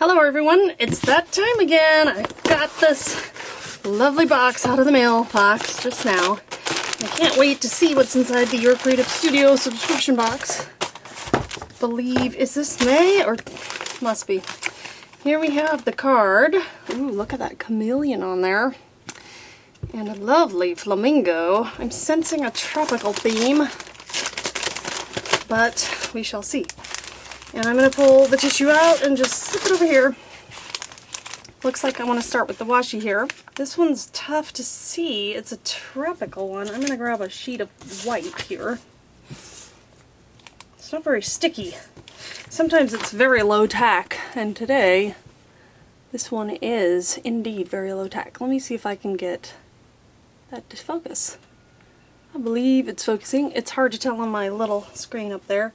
Hello everyone, it's that time again. I got this lovely box out of the mailbox just now. I can't wait to see what's inside the Your Creative Studio subscription box. Is this May or must be? Here we have the card. Ooh, look at that chameleon on there. And a lovely flamingo. I'm sensing a tropical theme, but we shall see. And I'm going to pull the tissue out and just slip it over here. Looks like I want to start with the washi here. This one's tough to see. It's a tropical one. I'm going to grab a sheet of white here. It's not very sticky. Sometimes it's very low tack, and today this one is indeed very low tack. Let me see if I can get that to focus. I believe it's focusing. It's hard to tell on my little screen up there.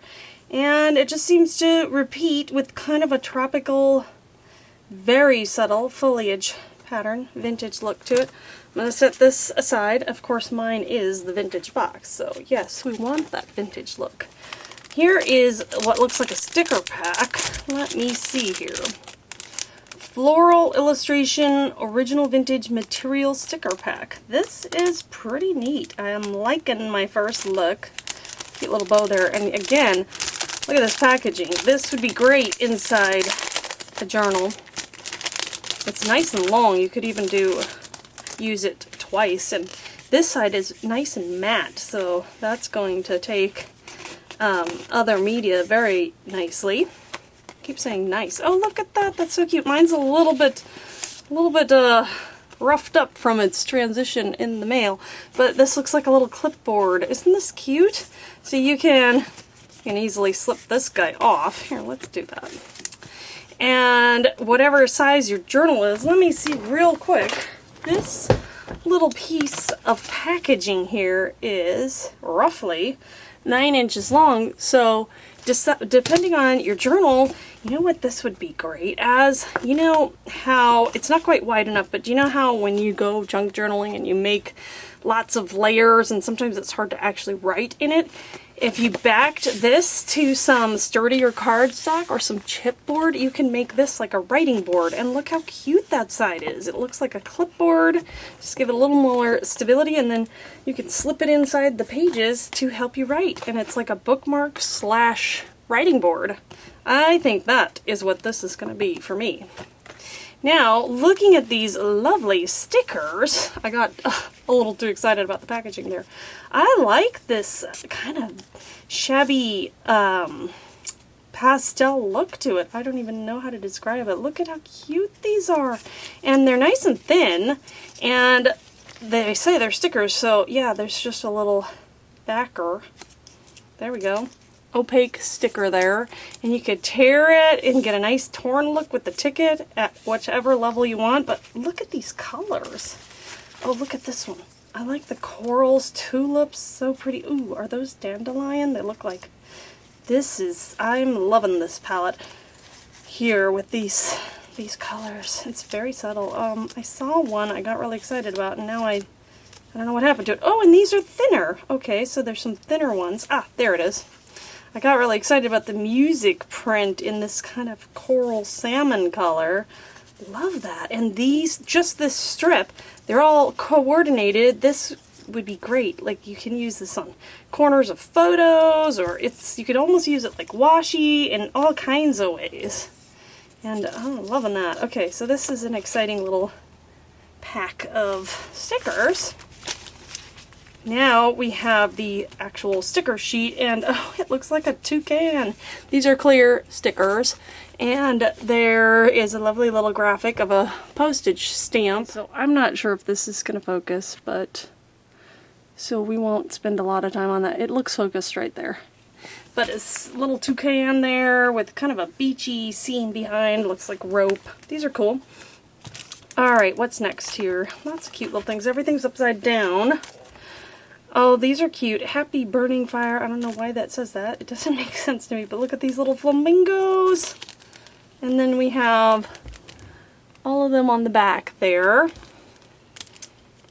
And it just seems to repeat with kind of a tropical, very subtle foliage pattern, vintage look to it. I'm going to set this aside. Of course, mine is the vintage box, so yes, we want that vintage look. Here is what looks like a sticker pack. Let me see here. Floral illustration, original vintage material sticker pack. This is pretty neat. I am liking my first look. Cute little bow there, and again, look at this packaging. This would be great inside a journal. It's nice and long. You could even use it twice. And this side is nice and matte, so that's going to take other media very nicely. I keep saying nice. Oh, look at that. That's so cute. Mine's a little bit roughed up from its transition in the mail, but this looks like a little clipboard. Isn't this cute? So you can easily slip this guy off. Here, let's do that. And whatever size your journal is, let me see real quick. This little piece of packaging here is roughly 9 inches long, so depending on your journal, you know what this would be great as? You know how, it's not quite wide enough, but do you know how when you go junk journaling and you make lots of layers and sometimes it's hard to actually write in it? If you backed this to some sturdier cardstock or some chipboard, you can make this like a writing board. And look how cute that side is. It looks like a clipboard. Just give it a little more stability, and then you can slip it inside the pages to help you write. And it's like a bookmark slash writing board. I think that is what this is going to be for me. Now, looking at these lovely stickers, I got a little too excited about the packaging there. I like this kind of shabby pastel look to it. I don't even know how to describe it. Look at how cute these are. And they're nice and thin, and they say they're stickers, so yeah, there's just a little backer. There we go. Opaque sticker there, and you could tear it and get a nice torn look with the ticket at whichever level you want. But look at these colors. Oh, look at this one. I like the corals, tulips, so pretty. Ooh, are those dandelion? They look like I'm loving this palette here with these colors. It's very subtle. I saw one I got really excited about, and now I don't know what happened to it. Oh, and these are thinner. Okay, so there's some thinner ones. Ah, there it is. I got really excited about the music print in this kind of coral salmon color. Love that. And these, just this strip, they're all coordinated. This would be great. Like, you can use this on corners of photos, or you could almost use it like washi in all kinds of ways. And I'm loving that. Okay, so this is an exciting little pack of stickers. Now we have the actual sticker sheet, and oh, it looks like a toucan. These are clear stickers, and there is a lovely little graphic of a postage stamp. So I'm not sure if this is going to focus, but so we won't spend a lot of time on that. It looks focused right there. But it's a little toucan there with kind of a beachy scene behind. Looks like rope. These are cool. Alright, what's next here? Lots of cute little things. Everything's upside down. Oh, these are cute. Happy burning fire. I don't know why that says that. It doesn't make sense to me, but look at these little flamingos. And then we have all of them on the back there.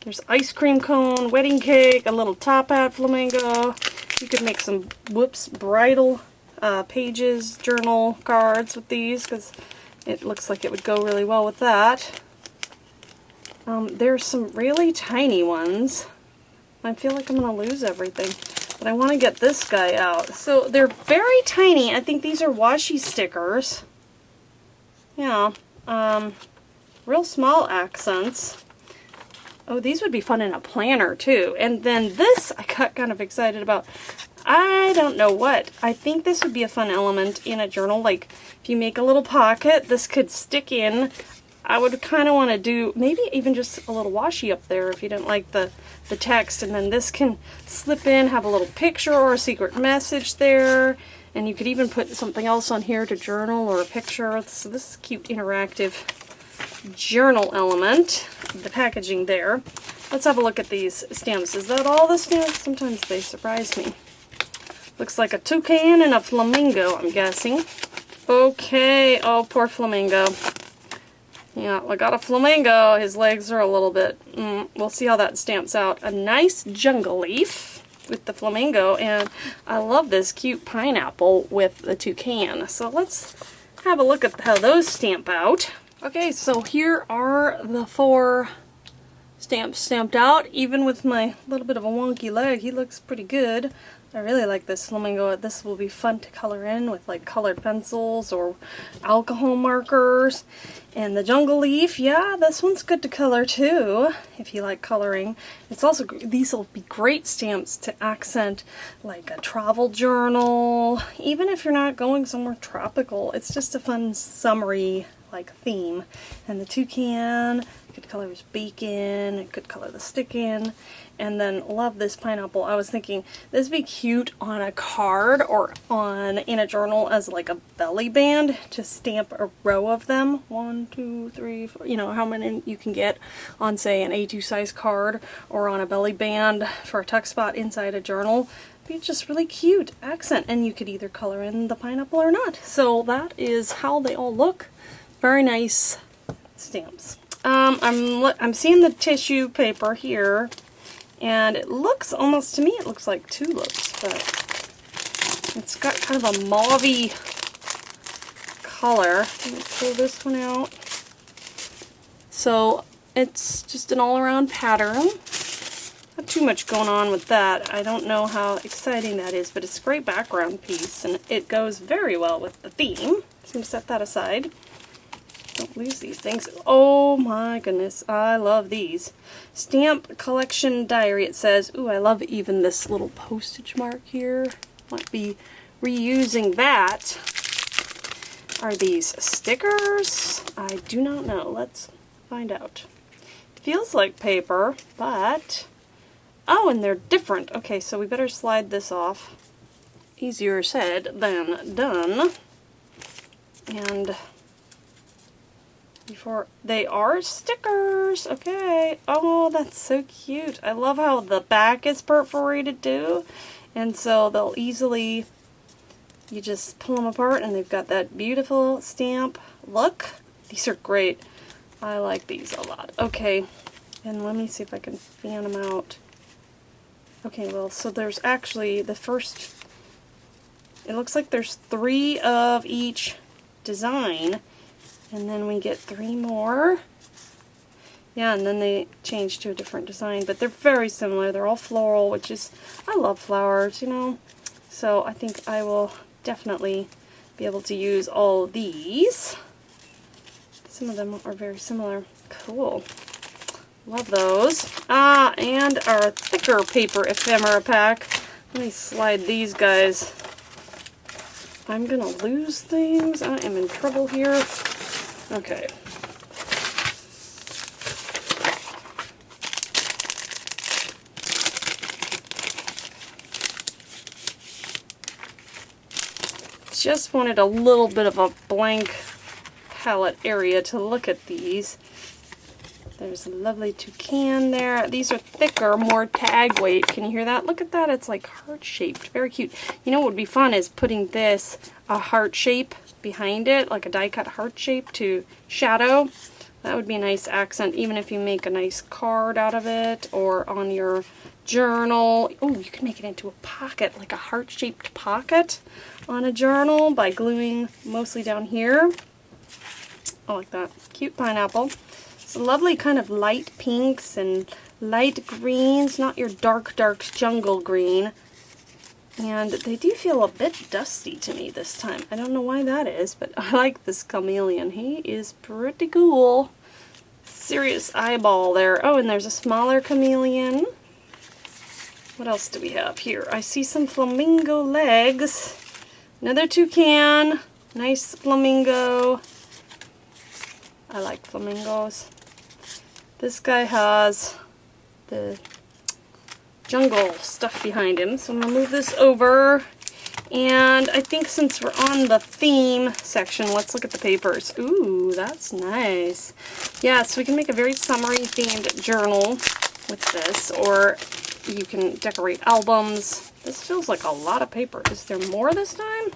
There's ice cream cone, wedding cake, a little top hat flamingo. You could make some, bridal pages, journal cards with these, because It looks like it would go really well with that. There's some really tiny ones. I feel like I'm going to lose everything. But I want to get this guy out. So they're very tiny. I think these are washi stickers. Yeah. Real small accents. Oh, these would be fun in a planner too. And then this I got kind of excited about. I don't know what. I think this would be a fun element in a journal. Like if you make a little pocket, this could stick in. I would kind of want to do maybe even just a little washi up there if you didn't like the text. And then this can slip in, have a little picture or a secret message there. And you could even put something else on here to journal or a picture. So this is a cute interactive journal element. The packaging there. Let's have a look at these stamps. Is that all the stamps? Sometimes they surprise me. Looks like a toucan and a flamingo, I'm guessing. Okay. Oh, poor flamingo. Yeah, I got a flamingo. His legs are a little bit... we'll see how that stamps out. A nice jungle leaf with the flamingo, and I love this cute pineapple with the toucan. So let's have a look at how those stamp out. Okay, so here are the 4 stamps stamped out. Even with my little bit of a wonky leg, he looks pretty good. I really like this flamingo. This will be fun to color in with like colored pencils or alcohol markers. And the jungle leaf, yeah, this one's good to color too, if you like coloring. It's also, these will be great stamps to accent like a travel journal, even if you're not going somewhere tropical. It's just a fun summery like theme. And the toucan, you could color his bacon, it could color the stick in. And then love this pineapple. I was thinking this would be cute on a card or in a journal as like a belly band to stamp a row of them. 1, 2, 3, 4, you know, how many you can get on say an A2 size card or on a belly band for a tuck spot inside a journal. It'd be just really cute accent, and you could either color in the pineapple or not. So that is how they all look. Very nice stamps. I'm seeing the tissue paper here. And it looks almost, to me, it looks like tulips, but it's got kind of a mauve-y color. Let me pull this one out. So it's just an all-around pattern. Not too much going on with that. I don't know how exciting that is, but it's a great background piece, and it goes very well with the theme. So I'm going to set that aside. Don't lose these things. Oh my goodness, I love these. Stamp collection diary, it says. Ooh, I love even this little postage mark here. Might be reusing that. Are these stickers? I do not know. Let's find out. It feels like paper, but... oh, and they're different. Okay, so we better slide this off. Easier said than done. And... before they are stickers. Okay. Oh, that's so cute. I love how the back is perforated too. And so they'll easily, you just pull them apart and they've got that beautiful stamp look. These are great. I like these a lot. Okay. And let me see if I can fan them out. Okay, well, so there's actually the first, it looks like there's 3 of each design. And then we get 3 more. Yeah, and then they change to a different design. But they're very similar. They're all floral, which is... I love flowers, you know. So I think I will definitely be able to use all of these. Some of them are very similar. Cool. Love those. Ah, and our thicker paper ephemera pack. Let me slide these guys. I'm gonna lose things. I am in trouble here. Okay. Just wanted a little bit of a blank palette area to look at these. There's a lovely toucan there. These are thicker, more tag weight. Can you hear that? Look at that. It's like heart-shaped. Very cute. You know what would be fun is putting this, a heart shape behind it, like a die-cut heart shape to shadow. That would be a nice accent, even if you make a nice card out of it or on your journal. Oh, you can make it into a pocket, like a heart-shaped pocket on a journal by gluing mostly down here. I like that. Cute pineapple. It's a lovely kind of light pinks and light greens, not your dark, dark jungle green. And they do feel a bit dusty to me this time. I don't know why that is, but I like this chameleon. He is pretty cool. Serious eyeball there. Oh, and there's a smaller chameleon. What else do we have here? I see some flamingo legs. Another toucan. Nice flamingo. I like flamingos. This guy has the jungle stuff behind him, so I'm going to move this over. And I think since we're on the theme section, let's look at the papers. Ooh, that's nice. Yeah, so we can make a very summery themed journal with this, or you can decorate albums. This feels like a lot of paper. Is there more this time?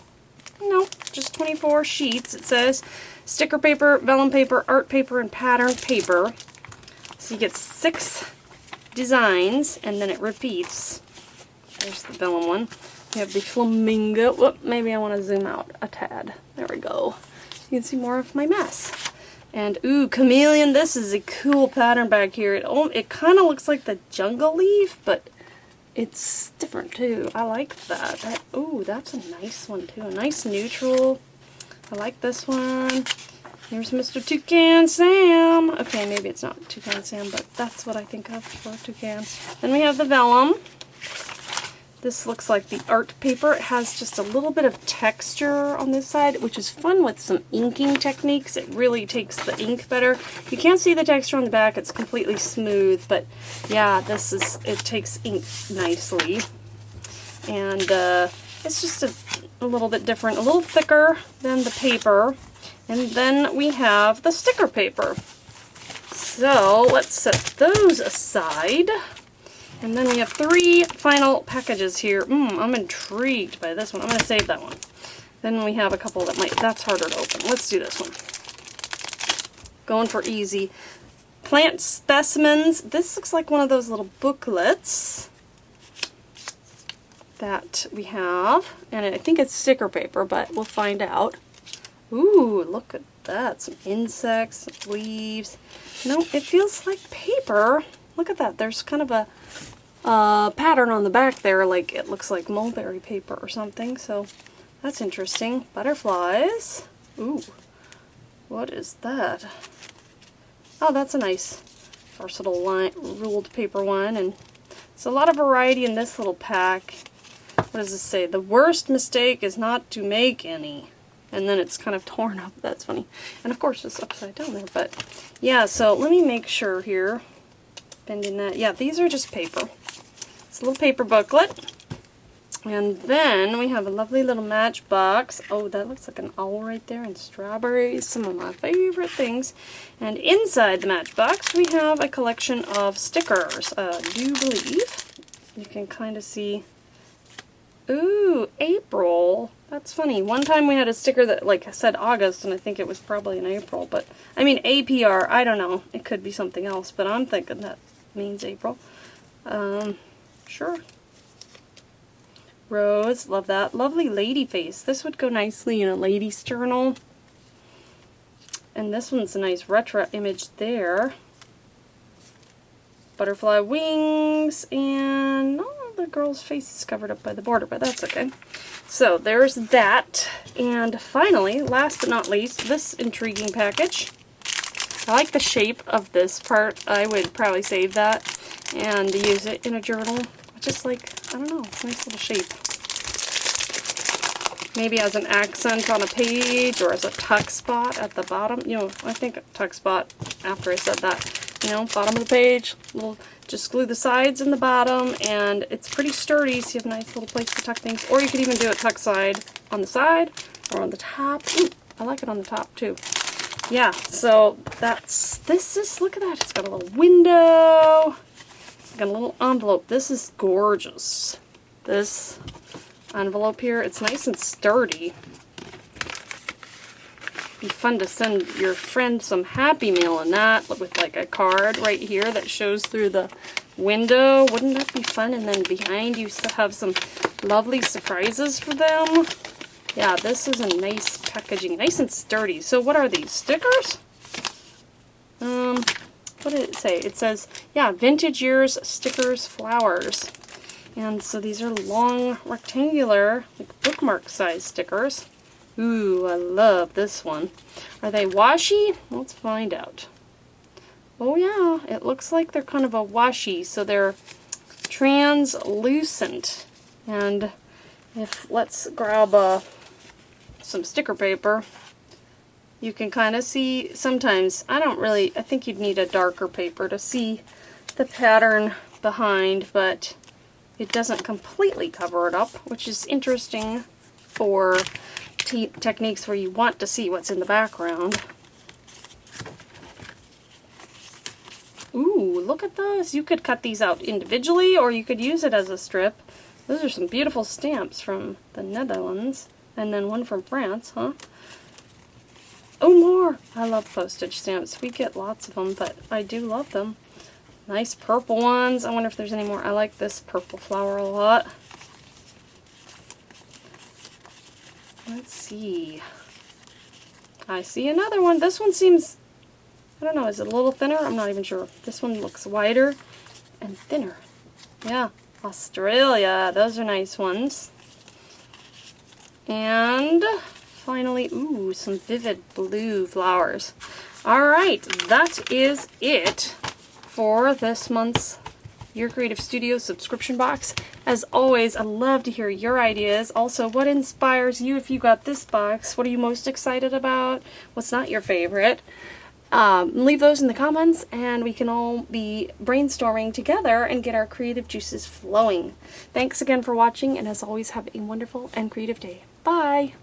Nope, just 24 sheets. It says sticker paper, vellum paper, art paper, and pattern paper. So you get 6 designs, and then it repeats. There's the vellum one. We have the flamingo. Whoop, maybe I want to zoom out a tad. There we go. You can see more of my mess. And ooh, chameleon. This is a cool pattern back here. It kind of looks like the jungle leaf, but it's different too. I like that. Ooh, that's a nice one too. A nice neutral. I like this one. Here's Mr. Toucan Sam. Okay, maybe it's not Toucan Sam, but that's what I think of for toucan. Then we have the vellum. This looks like the art paper. It has just a little bit of texture on this side, which is fun with some inking techniques. It really takes the ink better. You can't see the texture on the back. It's completely smooth, but yeah, it takes ink nicely. And it's just a little bit different, a little thicker than the paper. And then we have the sticker paper. So let's set those aside. And then we have 3 final packages here. I'm intrigued by this one. I'm going to save that one. Then we have a couple that's harder to open. Let's do this one. Going for easy. Plant specimens. This looks like one of those little booklets that we have. And I think it's sticker paper, but we'll find out. Ooh, look at that. Some insects, some leaves. No, it feels like paper. Look at that. There's kind of a pattern on the back there, like it looks like mulberry paper or something, so that's interesting. Butterflies. Ooh, what is that? Oh, that's a nice versatile ruled paper one, and it's a lot of variety in this little pack. What does this say? The worst mistake is not to make any. And then it's kind of torn up. That's funny. And of course it's upside down there, but yeah, so let me make sure here. Bending that. Yeah, these are just paper. It's a little paper booklet. And then we have a lovely little matchbox. Oh, that looks like an owl right there, and strawberries, some of my favorite things. And inside the matchbox we have a collection of stickers. I do believe you can kind of see. Ooh, April. That's funny. One time we had a sticker that said August, and I think it was probably in April, but I mean APR, I don't know. It could be something else, but I'm thinking that means April. Sure. Rose, love that. Lovely lady face. This would go nicely in a lady's journal. And this one's a nice retro image there. Butterfly wings, and the girl's face is covered up by the border, but that's okay. So there's that. And finally, last but not least, this intriguing package. I like the shape of this part. I would probably save that and use it in a journal. Just like, I don't know, it's a nice little shape. Maybe as an accent on a page, or as a tuck spot at the bottom. You know, I think a tuck spot, after I said that, you know, bottom of the page, just glue the sides and the bottom, and it's pretty sturdy, so you have a nice little place to tuck things. Or you could even do a tuck side on the side, or on the top. Ooh, I like it on the top too. Yeah, so look at that, it's got a little window, got a little envelope. This is gorgeous. This envelope here, it's nice and sturdy. Be fun to send your friend some Happy Meal in that, with like a card right here that shows through the window. Wouldn't that be fun? And then behind you have some lovely surprises for them. Yeah, this is a nice packaging, nice and sturdy. So what are these, stickers? What did it say? It says, yeah, vintage years, stickers, flowers. And so these are long, rectangular, like bookmark size stickers. Ooh, I love this one. Are they washi? Let's find out. Oh yeah, it looks like they're kind of a washi, so they're translucent. And let's grab some sticker paper. You can kind of see, sometimes, I think you'd need a darker paper to see the pattern behind, but it doesn't completely cover it up, which is interesting for techniques where you want to see what's in the background. Ooh, look at those. You could cut these out individually, or you could use it as a strip. Those are some beautiful stamps from the Netherlands, and then one from France, huh? Oh, more! I love postage stamps. We get lots of them, but I do love them. Nice purple ones. I wonder if there's any more. I like this purple flower a lot. Let's see. I see another one. This one seems, I don't know, is it a little thinner? I'm not even sure. This one looks wider and thinner. Yeah, Australia. Those are nice ones. And finally, ooh, some vivid blue flowers. Alright, that is it for this month's Your Creative Studio subscription box. As always, I love to hear your ideas. Also, what inspires you if you got this box? What are you most excited about? What's not your favorite? Leave those in the comments, and we can all be brainstorming together and get our creative juices flowing. Thanks again for watching, and as always, have a wonderful and creative day. Bye!